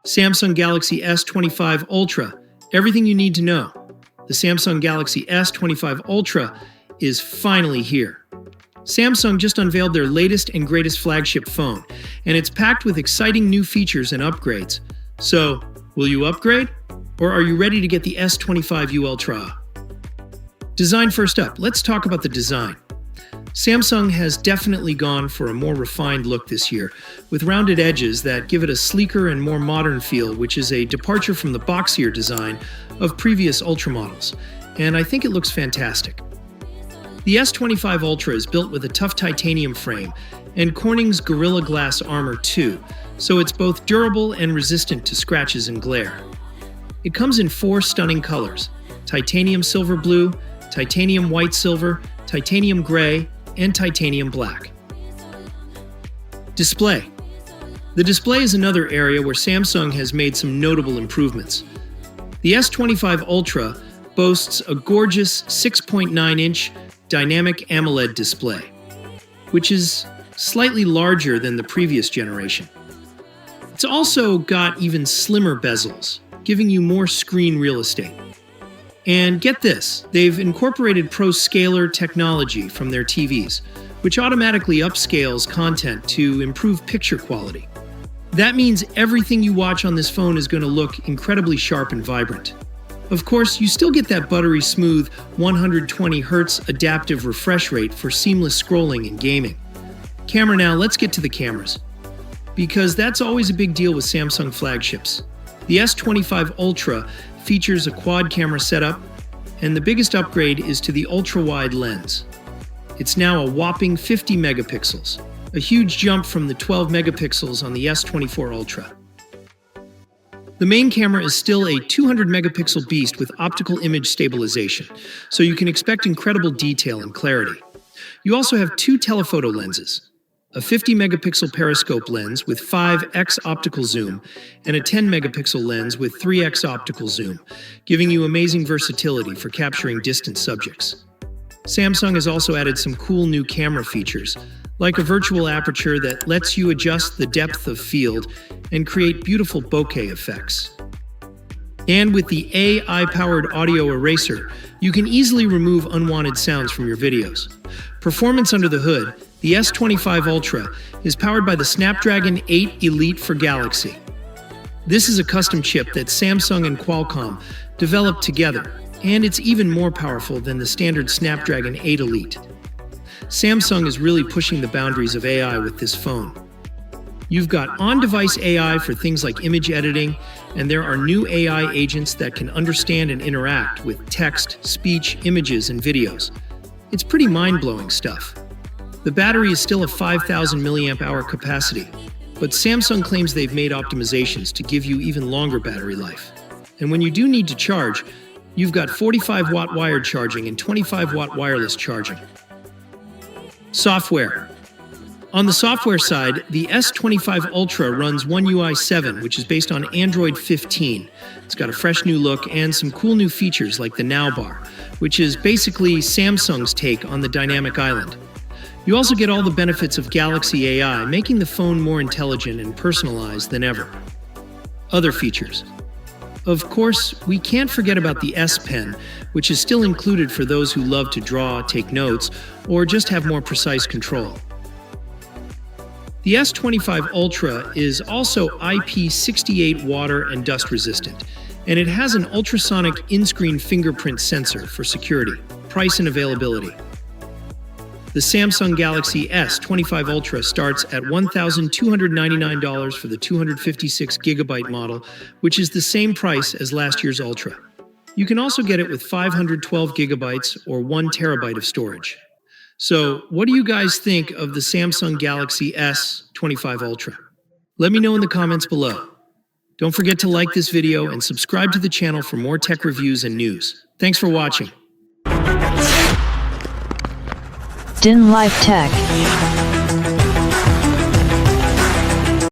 Samsung Galaxy S25 Ultra, everything you need to know. The Samsung Galaxy S25 Ultra is finally here. Samsung just unveiled their latest and greatest flagship phone, and it's packed with exciting new features and upgrades. So, will you upgrade? Or are you ready to get the S25 Ultra? Design first up. Let's talk about the design. Samsung has definitely gone for a more refined look this year, with rounded edges that give it a sleeker and more modern feel, which is a departure from the boxier design of previous Ultra models, and I think it looks fantastic. The S25 Ultra is built with a tough titanium frame and Corning's Gorilla Glass armor too, so it's both durable and resistant to scratches and glare. It comes in 4 stunning colors: titanium silver blue, titanium white silver, titanium gray, and titanium black. Display. The display is another area where Samsung has made some notable improvements. The S25 Ultra boasts a gorgeous 6.9-inch dynamic AMOLED display, which is slightly larger than the previous generation. It's also got even slimmer bezels, giving you more screen real estate. And get this, they've incorporated ProScaler technology from their TVs, which automatically upscales content to improve picture quality. That means everything you watch on this phone is going to look incredibly sharp and vibrant. Of course, you still get that buttery smooth 120 Hz adaptive refresh rate for seamless scrolling and gaming. Camera now, let's get to the cameras, because that's always a big deal with Samsung flagships. The S25 Ultra features a quad camera setup, and the biggest upgrade is to the ultra-wide lens. It's now a whopping 50 megapixels, a huge jump from the 12 megapixels on the S24 Ultra. The main camera is still a 200 megapixel beast with optical image stabilization, so you can expect incredible detail and clarity. You also have 2 telephoto lenses, a 50 megapixel periscope lens with 5x optical zoom, and a 10 megapixel lens with 3x optical zoom, giving you amazing versatility for capturing distant subjects. Samsung has also added some cool new camera features, like a virtual aperture that lets you adjust the depth of field and create beautiful bokeh effects. And with the AI-powered audio eraser, you can easily remove unwanted sounds from your videos. Performance under the hood, the S25 Ultra is powered by the Snapdragon 8 Elite for Galaxy. This is a custom chip that Samsung and Qualcomm developed together, and it's even more powerful than the standard Snapdragon 8 Elite. Samsung is really pushing the boundaries of AI with this phone. You've got on-device AI for things like image editing, and there are new AI agents that can understand and interact with text, speech, images, and videos. It's pretty mind-blowing stuff. The battery is still a 5,000 mAh capacity, but Samsung claims they've made optimizations to give you even longer battery life. And when you do need to charge, you've got 45-watt wired charging and 25-watt wireless charging. Software. On the software side, the S25 Ultra runs One UI 7, which is based on Android 15. It's got a fresh new look and some cool new features like the Now bar, which is basically Samsung's take on the dynamic island. You also get all the benefits of Galaxy AI, making the phone more intelligent and personalized than ever. Other features. Of course, we can't forget about the S Pen, which is still included for those who love to draw, take notes, or just have more precise control. The S25 Ultra is also IP68 water and dust resistant, and it has an ultrasonic in-screen fingerprint sensor for security. Price and availability. The Samsung Galaxy S25 Ultra starts at $1,299 for the 256GB model, which is the same price as last year's Ultra. You can also get it with 512GB or 1TB of storage. So, what do you guys think of the Samsung Galaxy S25 Ultra? Let me know in the comments below. Don't forget to like this video and subscribe to the channel for more tech reviews and news. Thanks for watching. DIN Life Tech.